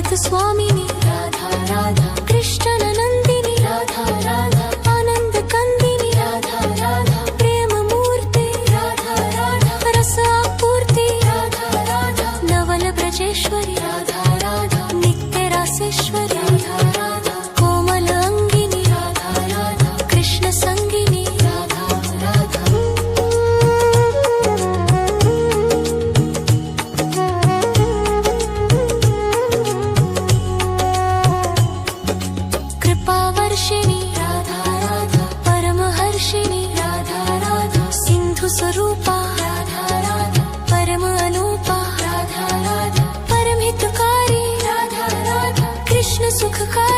नाथ स्वामिनी राधा राधा, कृष्ण नंदिनी राधा राधा, आनंद कंदिनी राधा राधा, प्रेम मूर्ति राधा राधा, रस आपूर्ति राधा राधा, नवल ब्रजेश्वरी राधा राधा, नित्य रासेश्वरी राधा राधा, कोमल अंगिनी राधा राधा, कृष्ण संगिनी राधा राधा। कृपावर्षिणी राधा राधा, परमहर्षिणी राधा राधा, सिंधु स्वरूपा राधा राधा, परम अनूपा राधा राधा, परमहितकारी राधा राधा, कृष्ण सुखकारी